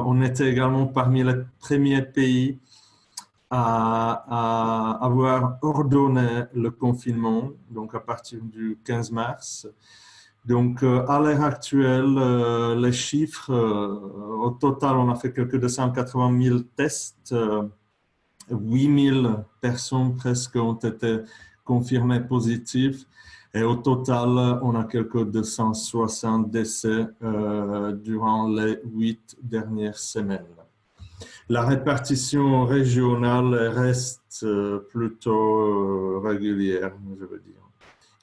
on était également parmi les premiers pays à avoir ordonné le confinement, donc à partir du 15 mars. Donc, à l'heure actuelle, les chiffres, au total, on a fait quelques 280 000 tests, 8 000 personnes presque ont été confirmées positives. Et au total, on a quelques 260 décès durant les 8 dernières semaines. La répartition régionale reste plutôt régulière, je veux dire.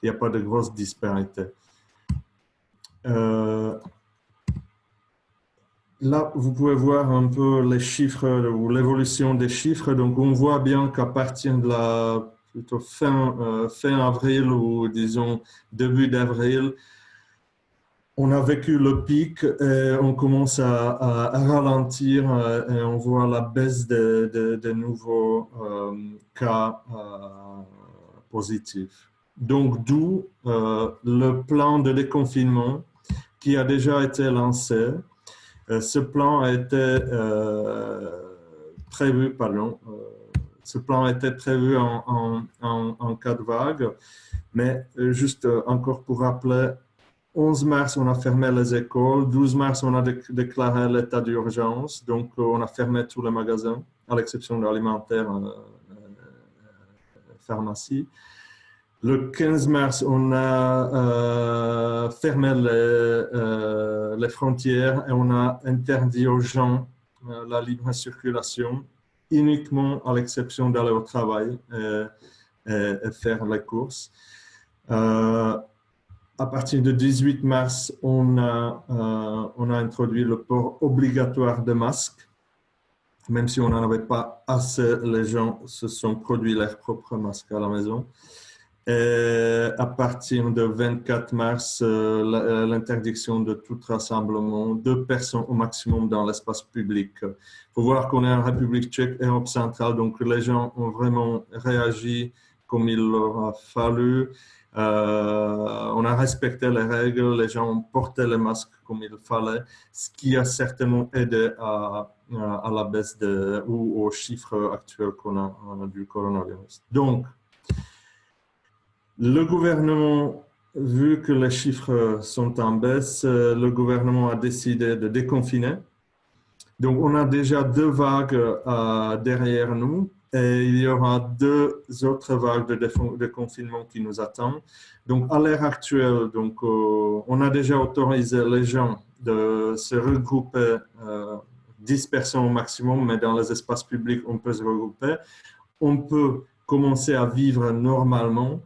Il n'y a pas de grosses disparités. Là, vous pouvez voir un peu les chiffres ou l'évolution des chiffres. Donc, on voit bien qu'à partir de la plutôt fin avril ou disons début d'avril, on a vécu le pic et on commence à ralentir et on voit la baisse de nouveaux cas positifs. Donc, d'où le plan de déconfinement qui a déjà été lancé. Ce plan a été prévu, ce plan était prévu en cas de vague, mais juste encore pour rappeler, 11 mars, on a fermé les écoles, 12 mars, on a déclaré l'état d'urgence, donc on a fermé tous les magasins, à l'exception de l'alimentaire, pharmacie. Le 15 mars, on a fermé les frontières et on a interdit aux gens la libre circulation, uniquement à l'exception d'aller au travail et faire les courses. À partir du 18 mars, on a introduit le port obligatoire de masques. Même si on n'en avait pas assez, les gens se sont produits leurs propres masques à la maison. Et à partir du 24 mars, l'interdiction de tout rassemblement, 2 personnes au maximum dans l'espace public. Il faut voir qu'on est en République tchèque et Europe centrale, donc les gens ont vraiment réagi comme il leur a fallu. On a respecté les règles, les gens ont porté les masques comme il fallait, ce qui a certainement aidé à la baisse ou aux chiffres actuels qu'on a du coronavirus. Donc, le gouvernement, vu que les chiffres sont en baisse, le gouvernement a décidé de déconfiner. Donc, on a déjà 2 vagues derrière nous et il y aura 2 autres vagues de confinement qui nous attendent. Donc, à l'heure actuelle, donc, on a déjà autorisé les gens de se regrouper 10 personnes au maximum, mais dans les espaces publics, on peut se regrouper. On peut commencer à vivre normalement.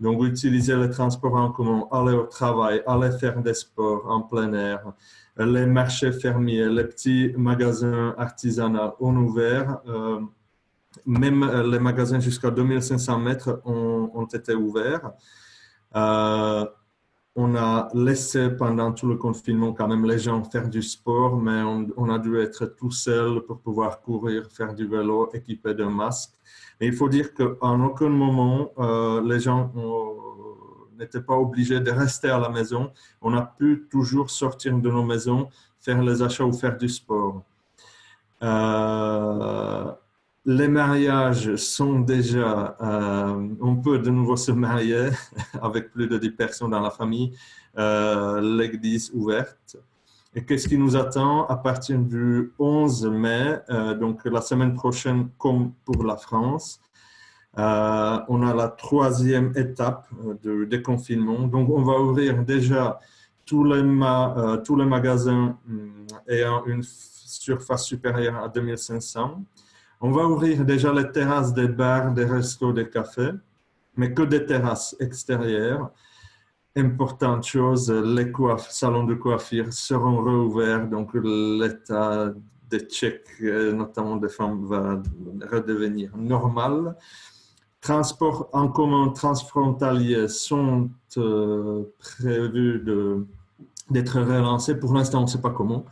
Donc, utiliser les transports en commun, aller au travail, aller faire des sports en plein air, les marchés fermiers, les petits magasins artisanaux ont ouvert. Même les magasins jusqu'à 2500 mètres ont été ouverts. On a laissé pendant tout le confinement quand même les gens faire du sport, mais on a dû être tout seul pour pouvoir courir, faire du vélo, équipé d'un masque. Mais il faut dire qu'en aucun moment, les gens n'étaient pas obligés de rester à la maison. On a pu toujours sortir de nos maisons, faire les achats ou faire du sport. Les mariages sont déjà, on peut de nouveau se marier avec plus de 10 personnes dans la famille, l'église ouverte. Et qu'est-ce qui nous attend à partir du 11 mai, donc la semaine prochaine comme pour la France, on a la 3e étape de déconfinement. Donc on va ouvrir déjà tous les magasins ayant une surface supérieure à 2500. On va ouvrir déjà les terrasses des bars, des restos, des cafés, mais que des terrasses extérieures. Importante chose, les salons de coiffure seront rouverts, donc l'état des Tchèques, notamment des femmes, va redevenir normal. Transports en commun transfrontaliers sont prévus d'être relancés. Pour l'instant, on ne sait pas comment.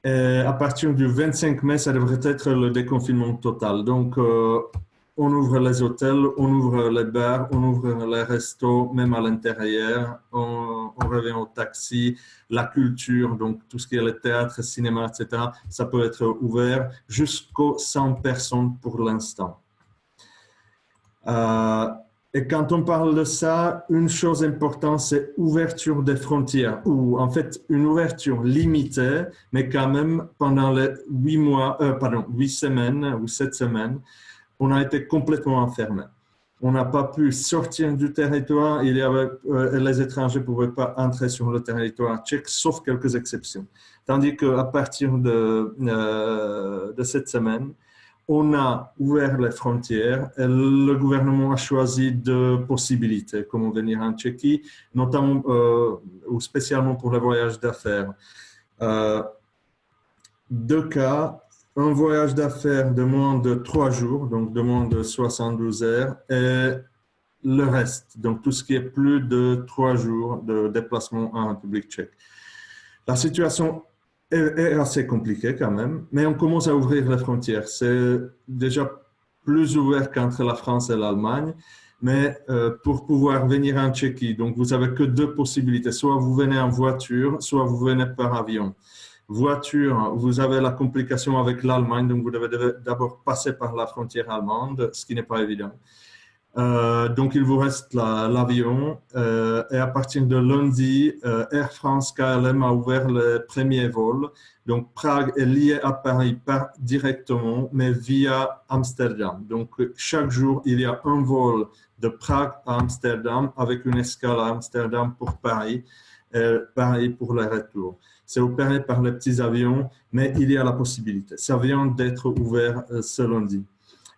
Et à partir du 25 mai, ça devrait être le déconfinement total. Donc, on ouvre les hôtels, on ouvre les bars, on ouvre les restos, même à l'intérieur. On revient au taxi, la culture, donc tout ce qui est le théâtre, cinéma, etc., ça peut être ouvert jusqu'aux 100 personnes pour l'instant. Et quand on parle de ça, une chose importante, c'est ouverture des frontières, ou en fait une ouverture limitée, mais quand même pendant les 8 semaines ou 7 semaines, on a été complètement enfermé. On n'a pas pu sortir du territoire, les étrangers ne pouvaient pas entrer sur le territoire tchèque, sauf quelques exceptions. Tandis qu'à partir de cette semaine, on a ouvert les frontières et le gouvernement a choisi deux possibilités, comment venir en Tchéquie, notamment ou spécialement pour les voyages d'affaires. Deux cas, un voyage d'affaires de moins de 3 jours, donc de moins de 72 heures, et le reste, donc tout ce qui est plus de 3 jours de déplacement en République tchèque. La situation est assez compliquée quand même, mais on commence à ouvrir les frontières. C'est déjà plus ouvert qu'entre la France et l'Allemagne, mais pour pouvoir venir en Tchéquie, donc vous n'avez que deux possibilités. Soit vous venez en voiture, soit vous venez par avion. Voiture, vous avez la complication avec l'Allemagne, donc vous devez d'abord passer par la frontière allemande, ce qui n'est pas évident. Donc, il vous reste l'avion et à partir de lundi, Air France KLM a ouvert le premier vol. Donc, Prague est lié à Paris directement, mais via Amsterdam. Donc, chaque jour, il y a un vol de Prague à Amsterdam avec une escale à Amsterdam pour Paris et Paris pour le retour. C'est opéré par les petits avions, mais il y a la possibilité. Ça vient d'être ouvert ce lundi.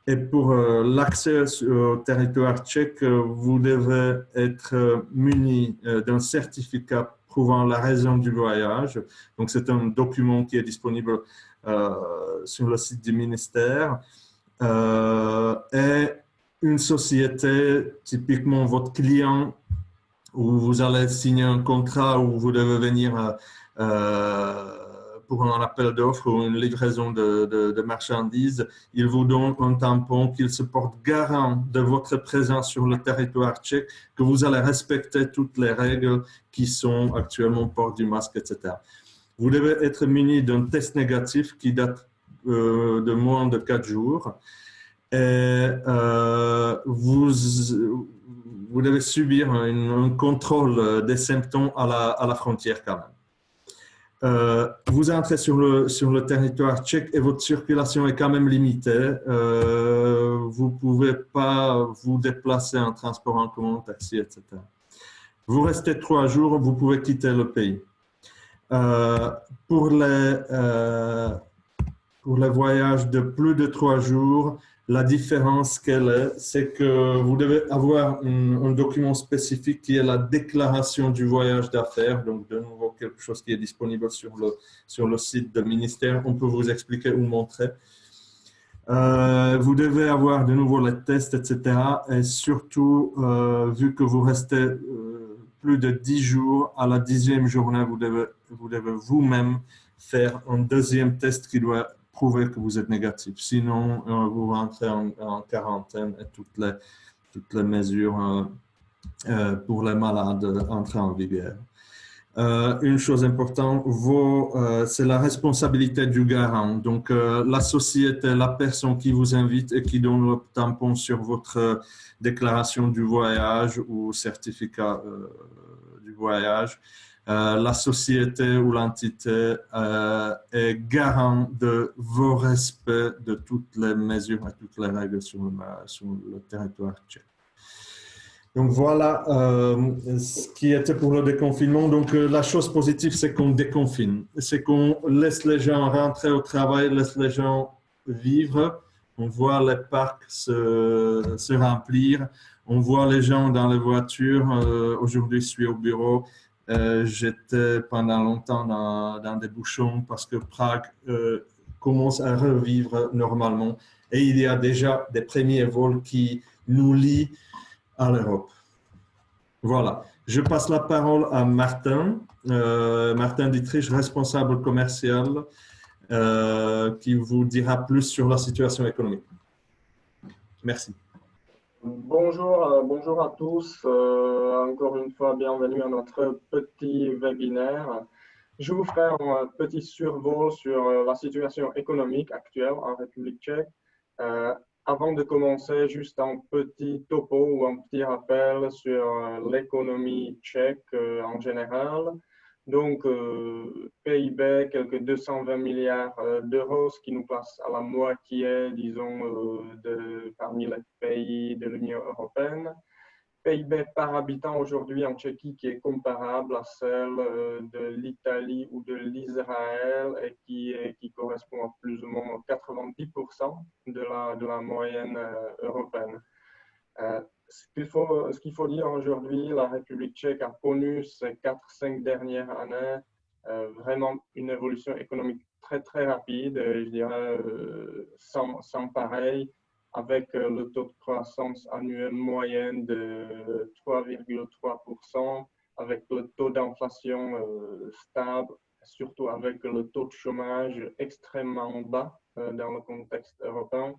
Et pour l'accès au territoire tchèque, vous devez être muni d'un certificat prouvant la raison du voyage. Donc, c'est un document qui est disponible sur le site du ministère. Et une société, typiquement votre client, où vous allez signer un contrat où vous devez venir pour un appel d'offres ou une livraison de marchandises, il vous donne un tampon qu'il se porte garant de votre présence sur le territoire tchèque, que vous allez respecter toutes les règles qui sont actuellement port du masque, etc. Vous devez être muni d'un test négatif qui date de moins de 4 jours. Et vous devez subir un contrôle des symptômes à la frontière quand même. Vous entrez sur le territoire tchèque et votre circulation est quand même limitée. Vous ne pouvez pas vous déplacer en transport en commun, taxi, etc. Vous restez 3 jours, vous pouvez quitter le pays. Pour les voyages de plus de 3 jours, la différence qu'elle est, c'est que vous devez avoir un document spécifique qui est la déclaration du voyage d'affaires, donc de nouveau quelque chose qui est disponible sur le site du ministère. On peut vous expliquer ou montrer. Vous devez avoir de nouveau les tests, etc. Et surtout, vu que vous restez plus de 10 jours, à la 10e journée, vous devez vous-même faire un deuxième test qui doit prouver que vous êtes négatif. Sinon, vous rentrez en quarantaine et toutes les mesures pour les malades entrent en vigueur. Une chose importante, c'est la responsabilité du garant. Donc, la société, la personne qui vous invite et qui donne le tampon sur votre déclaration du voyage ou certificat du voyage, la société ou l'entité est garant de vos respects de toutes les mesures et toutes les règles sur le territoire tchèque. Donc voilà ce qui était pour le déconfinement. Donc la chose positive, c'est qu'on déconfine. C'est qu'on laisse les gens rentrer au travail, laisse les gens vivre. On voit les parcs se remplir. On voit les gens dans les voitures. Aujourd'hui, je suis au bureau. J'étais pendant longtemps dans des bouchons parce que Prague commence à revivre normalement. Et il y a déjà des premiers vols qui nous lient à l'Europe. Voilà. Je passe la parole à Martin, Martin Dietrich, responsable commercial, qui vous dira plus sur la situation économique. Merci. Bonjour à tous. Encore une fois, bienvenue à notre petit webinaire. Je vous ferai un petit survol sur la situation économique actuelle en République tchèque. Euh, Avant de commencer, juste un petit topo ou un petit rappel sur l'économie tchèque en général. Donc, PIB, quelques 220 milliards d'euros, ce qui nous place à la moitié, disons, parmi les pays de l'Union européenne. PIB par habitant aujourd'hui en Tchéquie qui est comparable à celle de l'Italie ou de l'Israël et qui correspond à plus ou moins 90% de la moyenne européenne. Ce qu'il faut dire aujourd'hui, la République tchèque a connu ces 4-5 dernières années vraiment une évolution économique très rapide, je dirais sans pareil, avec le taux de croissance annuel moyen de 3,3%, avec le taux d'inflation stable, surtout avec le taux de chômage extrêmement bas dans le contexte européen.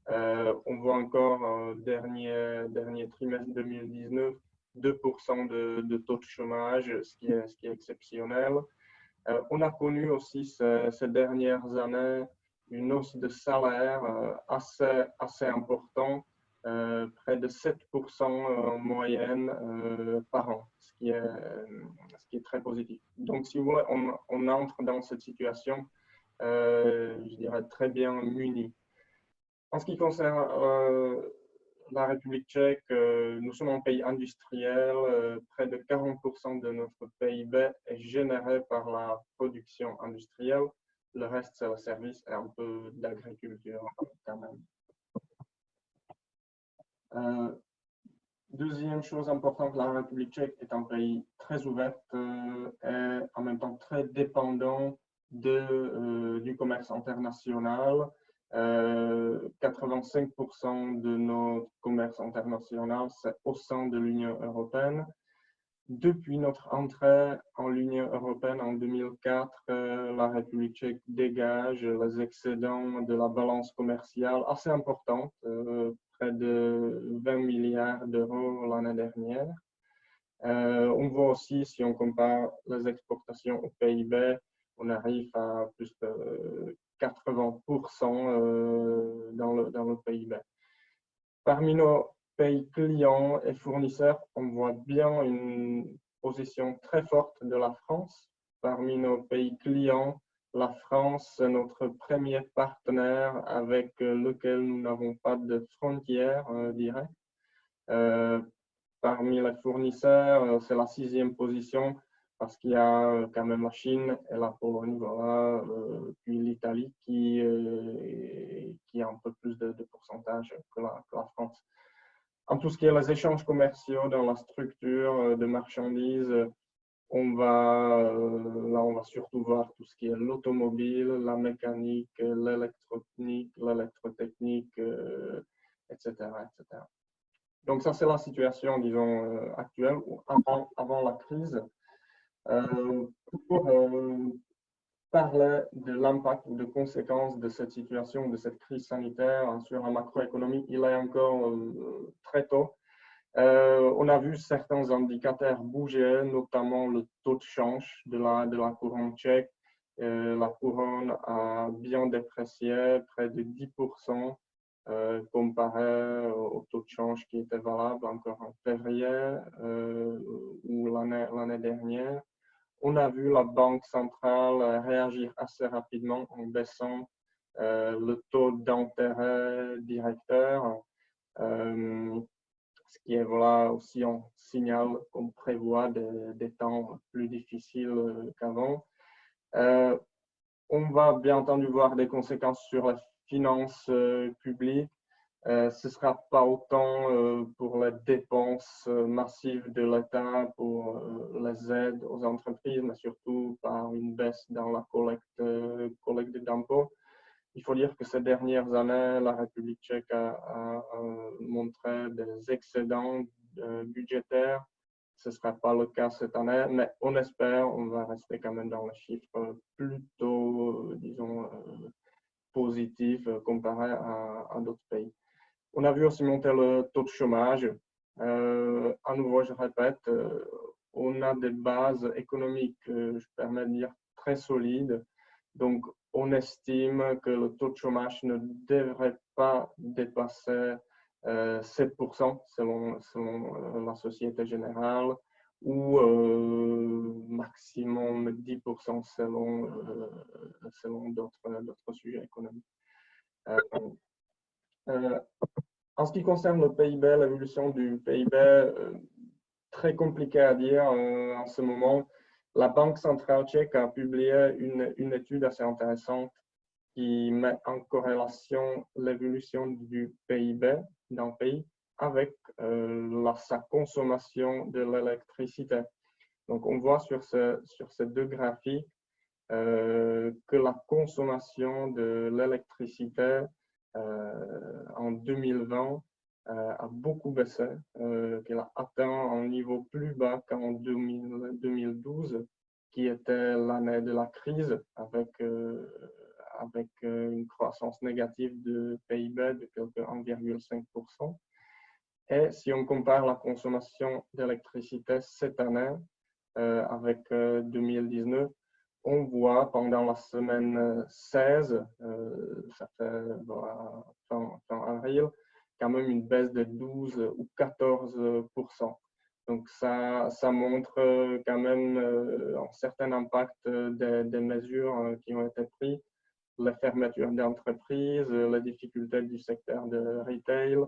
On voit encore dernier trimestre 2019, 2% de taux de chômage, ce qui est exceptionnel. On a connu aussi ces dernières années une hausse de salaire assez importante, près de 7% en moyenne par an, ce qui est très positif. Donc, si vous voulez, on entre dans cette situation, je dirais, très bien muni. En ce qui concerne la République tchèque, nous sommes un pays industriel. Près de 40% de notre PIB est généré par la production industrielle. Le reste, c'est le service et un peu d'agriculture quand même. Deuxième chose importante, la République tchèque est un pays très ouvert et en même temps très dépendant du commerce international. 85% de notre commerce international, c'est au sein de l'Union européenne. Depuis notre entrée en l'Union européenne en 2004, la République tchèque dégage les excédents de la balance commerciale assez importante, près de 20 milliards d'euros l'année dernière. On voit aussi, si on compare les exportations au PIB, on arrive à plus de 80% dans le PIB. Parmi nos pays clients et fournisseurs, on voit bien une position très forte de la France. Parmi nos pays clients, la France est notre premier partenaire avec lequel nous n'avons pas de frontières directes. Parmi les fournisseurs, c'est la 6e position parce qu'il y a quand même la Chine et la Pologne, voilà, puis l'Italie qui a un peu plus de pourcentage que la France. En tout ce qui est les échanges commerciaux dans la structure de marchandises, là, on va surtout voir tout ce qui est l'automobile, la mécanique, l'électronique, l'électrotechnique, etc., etc. Donc ça, c'est la situation, disons, actuelle, avant la crise. Pour parler de l'impact ou de conséquences de cette situation, de cette crise sanitaire sur la macroéconomie, il est encore très tôt. On a vu certains indicateurs bouger, notamment le taux de change de la couronne tchèque. La couronne a bien déprécié, près de 10%, comparé au taux de change qui était valable encore en février ou l'année dernière. On a vu la Banque centrale réagir assez rapidement en baissant le taux d'intérêt directeur, ce qui est voilà, aussi un signal qu'on prévoit des temps plus difficiles qu'avant. On va bien entendu voir des conséquences sur les finances publiques. Ce ne sera pas autant pour les dépenses massives de l'État, pour les aides aux entreprises, mais surtout par une baisse dans la collecte d'impôts. Il faut dire que ces dernières années, la République tchèque a montré des excédents budgétaires. Ce ne sera pas le cas cette année, mais on espère, on va rester quand même dans les chiffres plutôt, disons, positifs comparés à d'autres pays. On a vu aussi monter le taux de chômage. À nouveau, je répète, on a des bases économiques, je permets de dire, très solides. Donc, on estime que le taux de chômage ne devrait pas dépasser 7% selon la Société Générale ou maximum 10% selon d'autres sujets économiques. En ce qui concerne le PIB, l'évolution du PIB, très compliqué à dire en ce moment. La Banque centrale tchèque a publié une étude assez intéressante qui met en corrélation l'évolution du PIB d'un pays avec sa consommation de l'électricité. Donc, on voit sur ces deux graphiques que la consommation de l'électricité en 2020 a beaucoup baissé, qu'elle a atteint un niveau plus bas qu'en 2012, qui était l'année de la crise, avec une croissance négative de PIB de quelque 1,5%. Et si on compare la consommation d'électricité cette année avec 2019, on voit pendant la semaine 16, ça fait fin avril, quand même une baisse de 12 ou 14%. Donc ça montre quand même un certain impact des mesures qui ont été prises, les fermetures d'entreprises, les difficultés du secteur de retail.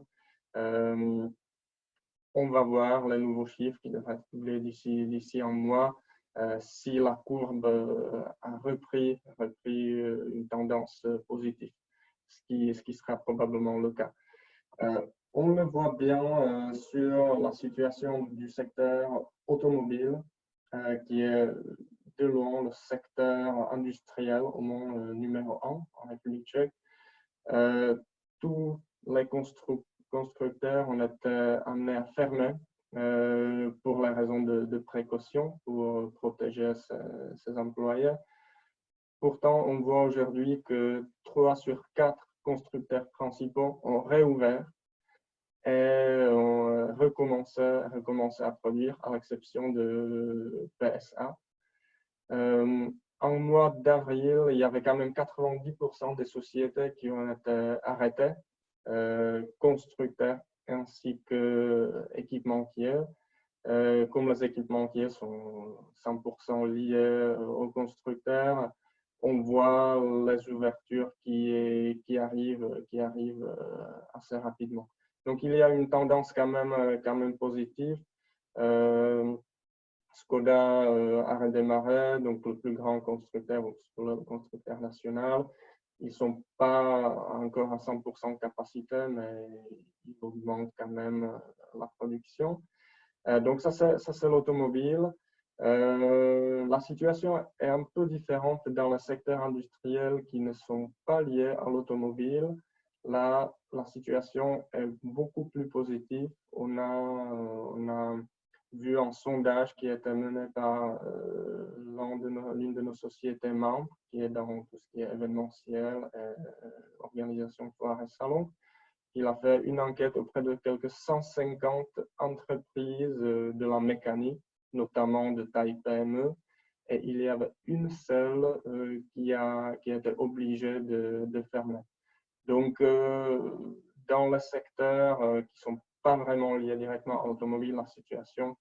On va voir les nouveaux chiffres qui devraient être publiés d'ici un mois. Si la courbe a repris une tendance positive, ce qui sera probablement le cas. On le voit bien sur la situation du secteur automobile, qui est de loin le secteur industriel au monde numéro 1 en République tchèque. Tous les constructeurs ont été amenés à fermer pour les raisons de précaution, pour protéger ses employés. Pourtant, on voit aujourd'hui que 3 sur 4 constructeurs principaux ont réouvert et ont recommencé à produire, à l'exception de PSA. En mois d'avril, il y avait quand même 90% des sociétés qui ont été arrêtées, constructeurs ainsi qu'équipementiers. Comme les équipementiers sont 100% liés aux constructeurs, on voit les ouvertures qui arrivent assez rapidement. Donc, il y a une tendance quand même positive. Skoda a redémarré, donc le plus grand constructeur, le constructeur national. Ils ne sont pas encore à 100% capacité, mais ils augmentent quand même la production. Donc ça c'est l'automobile. La situation est un peu différente dans les secteurs industriels qui ne sont pas liés à l'automobile. Là, la situation est beaucoup plus positive. On a vu un sondage qui a été mené par l'une de nos sociétés membres, qui est dans tout ce qui est événementiel, organisation, foire et salon. Il a fait une enquête auprès de quelques 150 entreprises de la mécanique, notamment de taille PME, et il y avait une seule qui a été obligée de fermer. Donc, dans les secteurs qui ne sont pas vraiment liés directement à l'automobile, la situation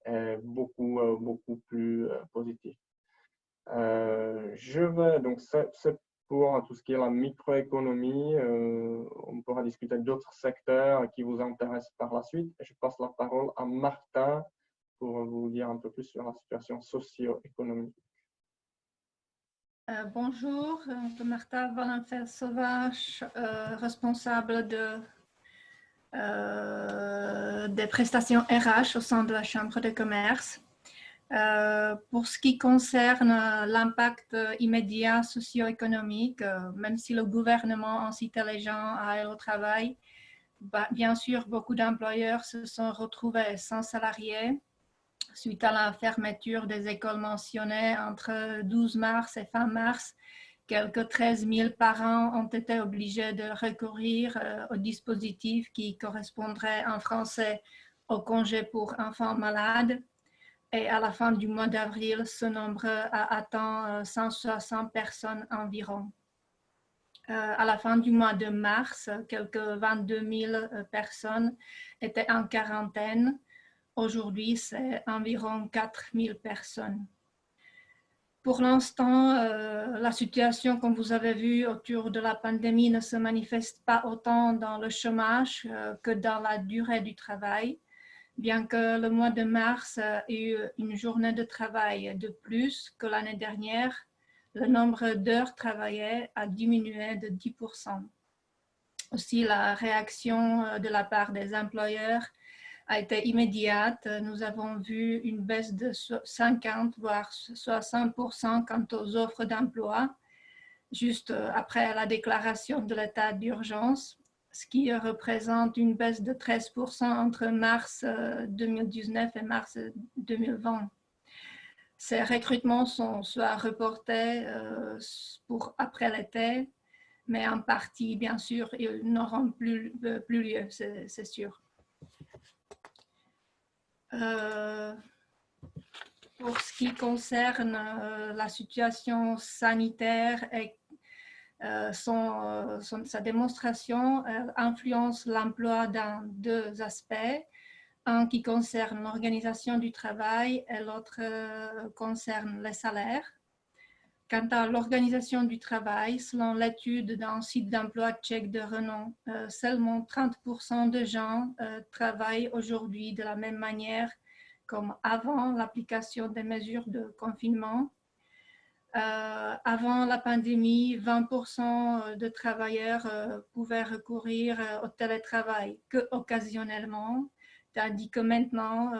est beaucoup plus positive. Donc c'est pour tout ce qui est la microéconomie. On pourra discuter d'autres secteurs qui vous intéressent par la suite. Je passe la parole à Martha pour vous dire un peu plus sur la situation socio-économique. Bonjour, Martha Wallenfels-Sauvage, responsable des prestations RH au sein de la Chambre de commerce. Pour ce qui concerne l'impact immédiat socio-économique, même si le gouvernement incitait les gens à aller au travail, bien sûr, beaucoup d'employeurs se sont retrouvés sans salariés suite à la fermeture des écoles mentionnées entre 12 mars et fin mars, Quelques 13 000 parents ont été obligés de recourir au dispositif qui correspondrait en français au congé pour enfants malades. Et à la fin du mois d'avril, ce nombre a atteint 160 personnes environ. À la fin du mois de mars, quelques 22 000 personnes étaient en quarantaine. Aujourd'hui, c'est environ 4 000 personnes. Pour l'instant, la situation, comme vous avez vu, autour de la pandémie ne se manifeste pas autant dans le chômage que dans la durée du travail. Bien que le mois de mars ait eu une journée de travail de plus que l'année dernière, le nombre d'heures travaillées a diminué de 10%. Aussi, la réaction de la part des employeurs a été immédiate. Nous avons vu une baisse de 50 voire 60% quant aux offres d'emploi, juste après la déclaration de l'état d'urgence, ce qui représente une baisse de 13% entre mars 2019 et mars 2020. Ces recrutements sont soit reportés pour après l'été, mais en partie, bien sûr, ils n'auront plus lieu, c'est sûr. Pour ce qui concerne la situation sanitaire et sa démonstration influence l'emploi dans deux aspects. Un qui concerne l'organisation du travail et l'autre concerne les salaires. Quant à l'organisation du travail, selon l'étude d'un site d'emploi tchèque de renom, seulement 30% de gens travaillent aujourd'hui de la même manière comme avant l'application des mesures de confinement. Avant la pandémie, 20% de travailleurs pouvaient recourir au télétravail que occasionnellement, tandis que maintenant,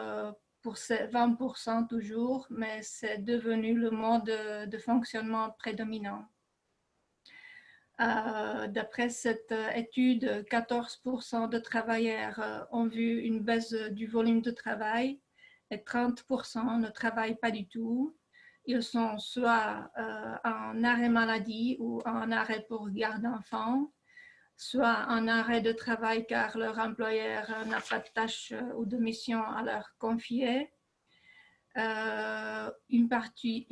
pour ces 20% toujours, mais c'est devenu le mode de fonctionnement prédominant. D'après cette étude, 14% de travailleurs ont vu une baisse du volume de travail et 30% ne travaillent pas du tout. Ils sont soit en arrêt maladie ou en arrêt pour garde d'enfants, soit en arrêt de travail car leur employeur n'a pas de tâches ou de mission à leur confier. Une partie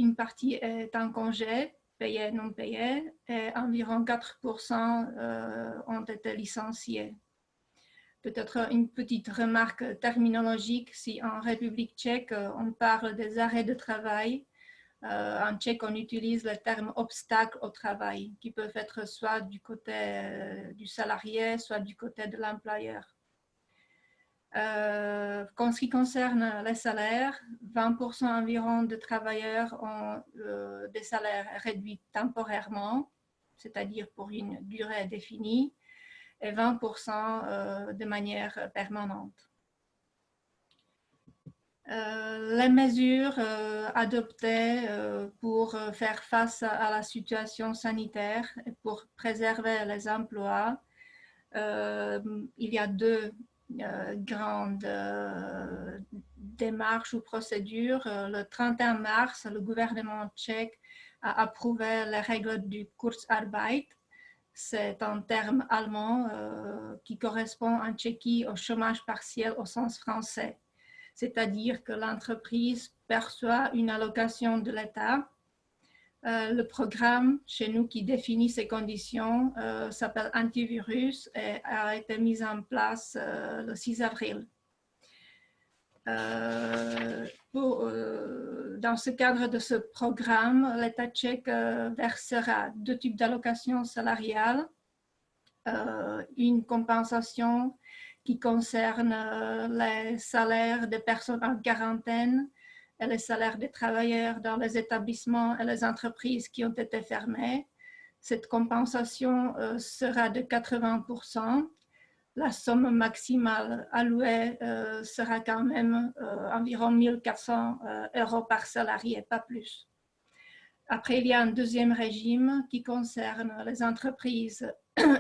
est en congé, payé, non payé, et environ 4% ont été licenciés. Peut-être une petite remarque terminologique, si en République tchèque, on parle des arrêts de travail, en tchèque, on utilise le terme obstacle au travail, qui peuvent être soit du côté du salarié, soit du côté de l'employeur. En ce qui concerne les salaires, 20% environ de travailleurs ont des salaires réduits temporairement, c'est-à-dire pour une durée définie, et 20% de manière permanente. Les mesures adoptées pour faire face à la situation sanitaire et pour préserver les emplois, il y a deux grandes démarches ou procédures. Le 31 mars, le gouvernement tchèque a approuvé les règles du Kurzarbeit. C'est un terme allemand qui correspond en Tchéquie au chômage partiel au sens français. C'est-à-dire que l'entreprise perçoit une allocation de l'État. Le programme chez nous qui définit ces conditions s'appelle Antivirus et a été mis en place le 6 avril. Dans ce cadre de ce programme, l'État tchèque versera deux types d'allocations salariales, une compensation qui concerne les salaires des personnes en quarantaine et les salaires des travailleurs dans les établissements et les entreprises qui ont été fermées. Cette compensation sera de 80%. La somme maximale allouée sera quand même environ 1 400 € par salarié, pas plus. Après, il y a un deuxième régime qui concerne les entreprises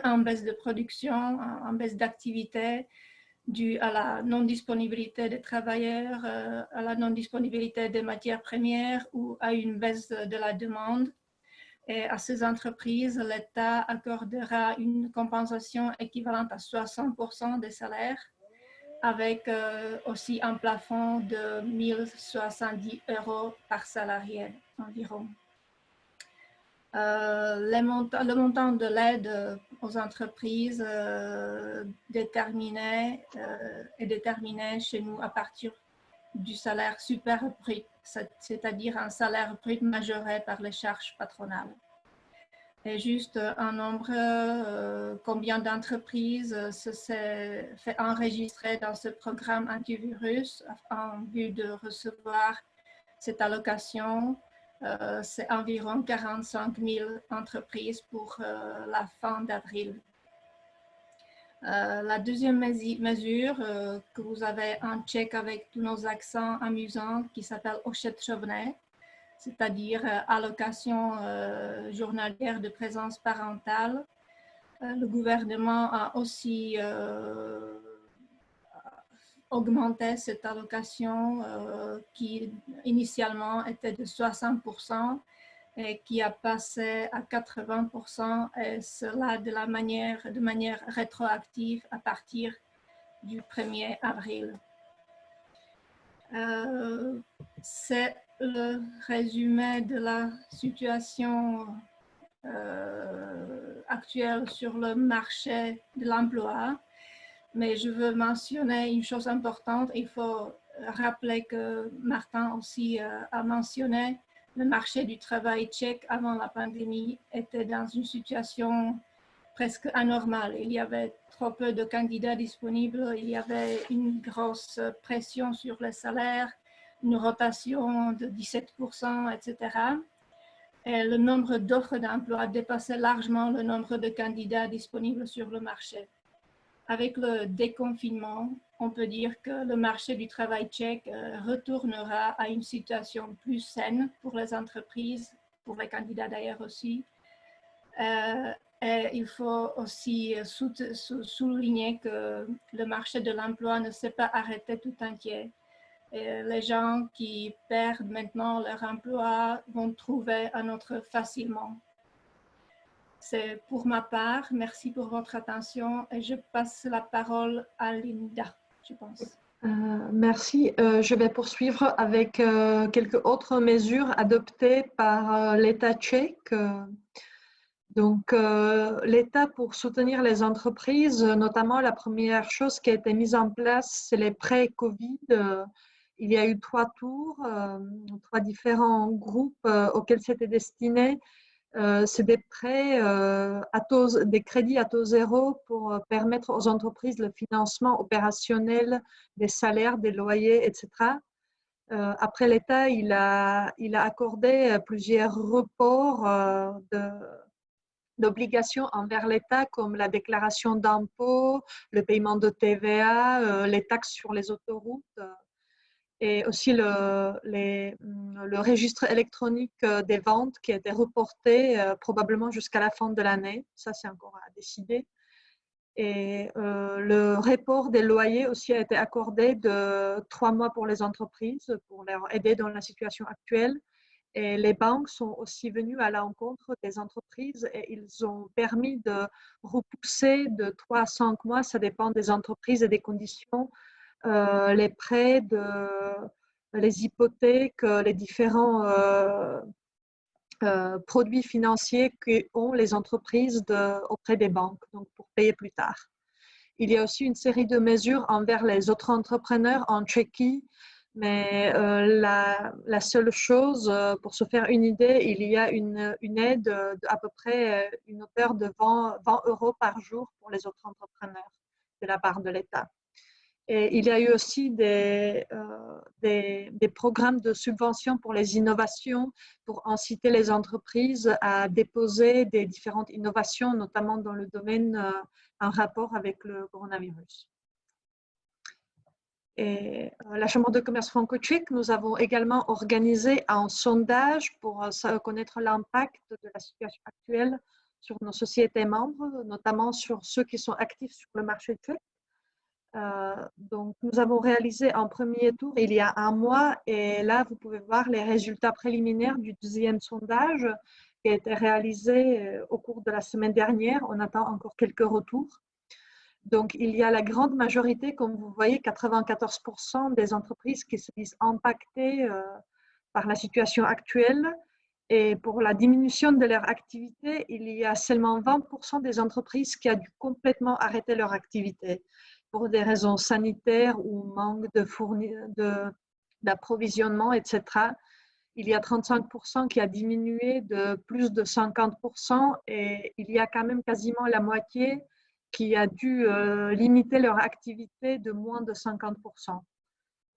en baisse de production, en baisse d'activité, due à la non-disponibilité des travailleurs, à la non-disponibilité des matières premières ou à une baisse de la demande. Et à ces entreprises, l'État accordera une compensation équivalente à 60% des salaires, avec aussi un plafond de 1070 € par salarié environ. Le montant de l'aide aux entreprises est déterminé chez nous à partir du salaire super brut, c'est-à-dire un salaire brut majoré par les charges patronales. Et juste un nombre, combien d'entreprises se fait enregistrer dans ce programme antivirus en vue de recevoir cette allocation. C'est environ 45 000 entreprises pour la fin d'avril. La deuxième mesure que vous avez en tchèque avec tous nos accents amusants qui s'appelle ošetřovné, c'est-à-dire allocation journalière de présence parentale. Le gouvernement a aussi augmenté cette allocation qui initialement était de 60% et qui a passé à 80%, et cela de manière rétroactive à partir du 1er avril. C'est le résumé de la situation actuelle sur le marché de l'emploi, mais je veux mentionner une chose importante. Il faut rappeler que Martin aussi a mentionné le marché du travail tchèque avant la pandémie était dans une situation presque anormale. Il y avait trop peu de candidats disponibles, il y avait une grosse pression sur les salaires, une rotation de 17%, etc. Et le nombre d'offres d'emploi dépassait largement le nombre de candidats disponibles sur le marché. Avec le déconfinement, on peut dire que le marché du travail tchèque retournera à une situation plus saine pour les entreprises, pour les candidats d'ailleurs aussi. Et il faut aussi souligner que le marché de l'emploi ne s'est pas arrêté tout entier. Et les gens qui perdent maintenant leur emploi vont trouver un autre facilement. C'est pour ma part. Merci pour votre attention et je passe la parole à Linda, je pense. Merci. Je vais poursuivre avec quelques autres mesures adoptées par l'État tchèque. Donc, l'État, pour soutenir les entreprises, notamment la première chose qui a été mise en place, c'est les prêts Covid. Il y a eu 3 tours, 3 différents groupes auxquels c'était destiné. C'est des prêts, des crédits à taux zéro pour permettre aux entreprises le financement opérationnel des salaires, des loyers, etc. Après, l'État, il a accordé plusieurs reports d'obligations envers l'État, comme la déclaration d'impôts, le paiement de TVA, les taxes sur les autoroutes, et aussi le registre électronique des ventes qui a été reporté probablement jusqu'à la fin de l'année. Ça, c'est encore à décider. Et le report des loyers aussi a été accordé de 3 mois pour les entreprises, pour leur aider dans la situation actuelle. Et les banques sont aussi venues à l'encontre des entreprises et ils ont permis de repousser de 3 à 5 mois, ça dépend des entreprises et des conditions, les prêts, les hypothèques, les différents produits financiers qu'ont les entreprises auprès des banques, donc pour payer plus tard. Il y a aussi une série de mesures envers les autres entrepreneurs en Tchéquie, mais la seule chose, pour se faire une idée, il y a une aide à peu près une hauteur de 20 € par jour pour les autres entrepreneurs de la part de l'État. Et il y a eu aussi des programmes de subvention pour les innovations, pour inciter les entreprises à déposer des différentes innovations, notamment dans le domaine en rapport avec le coronavirus. Et la Chambre de commerce franco-tchèque, nous avons également organisé un sondage pour connaître l'impact de la situation actuelle sur nos sociétés membres, notamment sur ceux qui sont actifs sur le marché tchèque. Donc, nous avons réalisé un premier tour il y a 1 mois et là, vous pouvez voir les résultats préliminaires du deuxième sondage qui a été réalisé au cours de la semaine dernière. On attend encore quelques retours. Donc, il y a la grande majorité, comme vous voyez, 94% des entreprises qui se disent impactées par la situation actuelle. Et pour la diminution de leur activité, il y a seulement 20% des entreprises qui ont dû complètement arrêter leur activité pour des raisons sanitaires ou manque d'approvisionnement, etc. Il y a 35% qui a diminué de plus de 50% et il y a quand même quasiment la moitié qui a dû limiter leur activité de moins de 50%.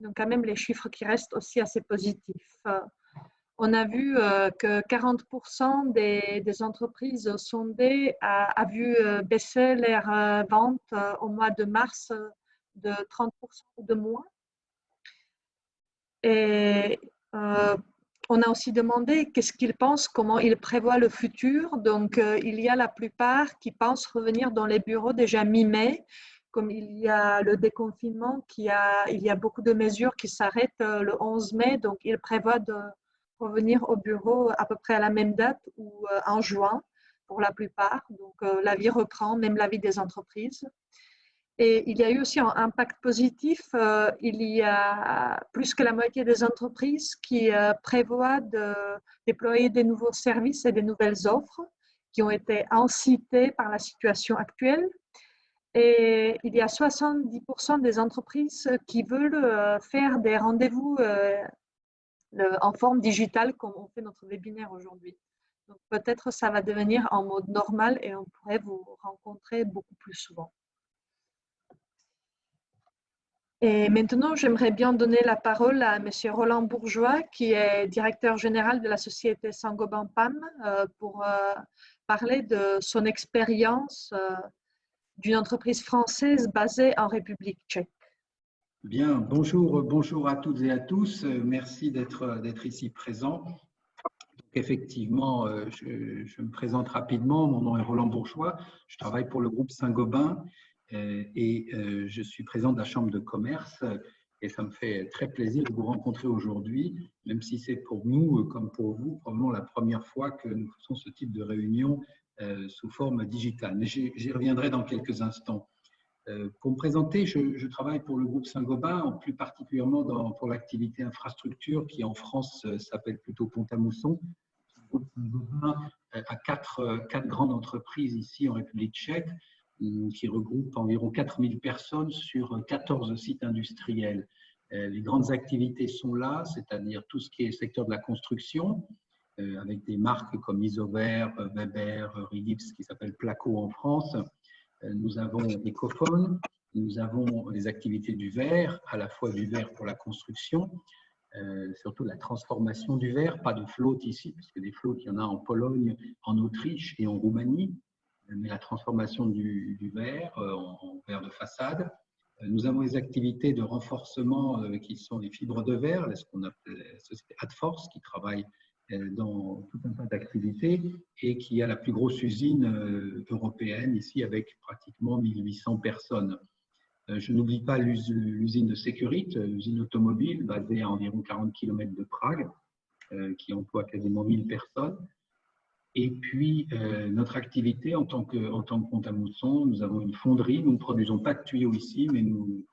Donc quand même les chiffres qui restent aussi assez positifs. On a vu que 40% des entreprises sondées a vu baisser leurs ventes au mois de mars de 30% ou de moins. Et on a aussi demandé qu'est-ce qu'ils pensent, comment ils prévoient le futur. Donc, il y a la plupart qui pensent revenir dans les bureaux déjà mi-mai, comme il y a le déconfinement, il y a beaucoup de mesures qui s'arrêtent le 11 mai. Donc, ils prévoient de revenir au bureau à peu près à la même date ou en juin pour la plupart. Donc, la vie reprend, même la vie des entreprises. Et il y a eu aussi un impact positif. Il y a plus que la moitié des entreprises qui prévoient de déployer des nouveaux services et des nouvelles offres qui ont été incitées par la situation actuelle. Et il y a 70% des entreprises qui veulent faire des rendez-vous en forme digitale comme on fait notre webinaire aujourd'hui. Donc peut-être ça va devenir en mode normal et on pourrait vous rencontrer beaucoup plus souvent. Et maintenant, j'aimerais bien donner la parole à M. Roland Bourgeois, qui est directeur général de la société Saint-Gobain PAM, pour parler de son expérience d'une entreprise française basée en République tchèque. Bien, bonjour à toutes et à tous. Merci d'être ici présent. Donc, effectivement, je me présente rapidement. Mon nom est Roland Bourgeois. Je travaille pour le groupe Saint-Gobain. Et je suis président de la Chambre de commerce et ça me fait très plaisir de vous rencontrer aujourd'hui, même si c'est pour nous, comme pour vous, probablement la première fois que nous faisons ce type de réunion sous forme digitale. Mais j'y reviendrai dans quelques instants. Pour me présenter, je travaille pour le groupe Saint-Gobain, plus particulièrement pour l'activité infrastructure qui en France s'appelle plutôt Pont-à-Mousson. Le groupe Saint-Gobain a quatre grandes entreprises ici en République tchèque, qui regroupe environ 4000 personnes sur 14 sites industriels. Les grandes activités sont là, c'est-à-dire tout ce qui est secteur de la construction, avec des marques comme Isover, Weber, Rigips, qui s'appelle Placo en France. Nous avons Ecophone, nous avons les activités du verre, à la fois du verre pour la construction, surtout la transformation du verre, pas de flotte ici, parce que des flottes, il y en a en Pologne, en Autriche et en Roumanie. Mais la transformation du verre en verre de façade. Nous avons les activités de renforcement qui sont les fibres de verre, ce qu'on appelle la société Adforce, qui travaille dans tout un tas d'activités et qui a la plus grosse usine européenne ici avec pratiquement 1800 personnes. Je n'oublie pas l'usine de Sécurite, l'usine automobile basée à environ 40 km de Prague, qui emploie quasiment 1000 personnes. Et puis, notre activité en tant que Pont-à-Mousson, nous avons une fonderie. Nous ne produisons pas de tuyaux ici, mais nous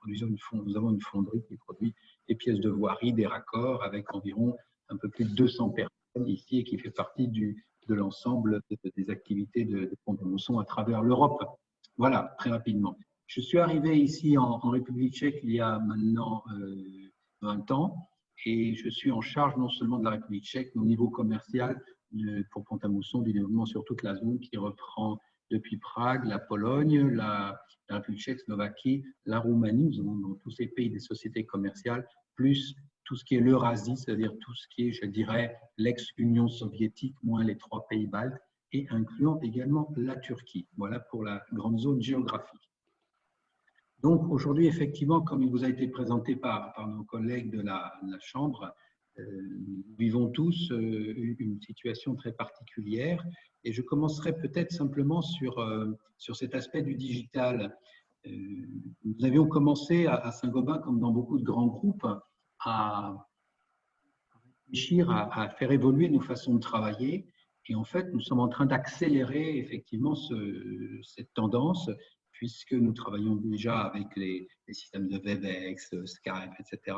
avons une fonderie qui produit des pièces de voirie, des raccords, avec environ un peu plus de 200 personnes ici et qui fait partie de l'ensemble des activités de Pont-à-Mousson à travers l'Europe. Voilà, très rapidement. Je suis arrivé ici en République tchèque il y a maintenant 20 ans et je suis en charge non seulement de la République tchèque, mais au niveau commercial, pour Pont-à-Mousson, du développement sur toute la zone qui reprend depuis Prague, la Pologne, la République tchèque, Slovaquie, la Roumanie. Nous avons dans tous ces pays des sociétés commerciales, plus tout ce qui est l'Eurasie, c'est-à-dire tout ce qui est, je dirais, l'ex-Union soviétique, moins les 3 pays baltes, et incluant également la Turquie. Voilà pour la grande zone géographique. Donc aujourd'hui, effectivement, comme il vous a été présenté par nos collègues de la Chambre, nous vivons tous une situation très particulière et je commencerai peut-être simplement sur cet aspect du digital. Nous avions commencé à Saint-Gobain, comme dans beaucoup de grands groupes, à réfléchir, à faire évoluer nos façons de travailler Et en fait, nous sommes en train d'accélérer effectivement cette tendance, puisque nous travaillons déjà avec les systèmes de Webex, Skype, etc.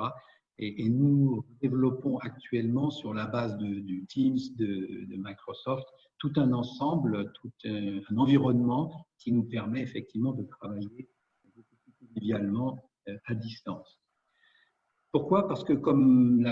Et nous développons actuellement sur la base du Teams de Microsoft tout un ensemble, tout un environnement qui nous permet effectivement de travailler beaucoup plus convivialement à distance. Pourquoi? Parce que comme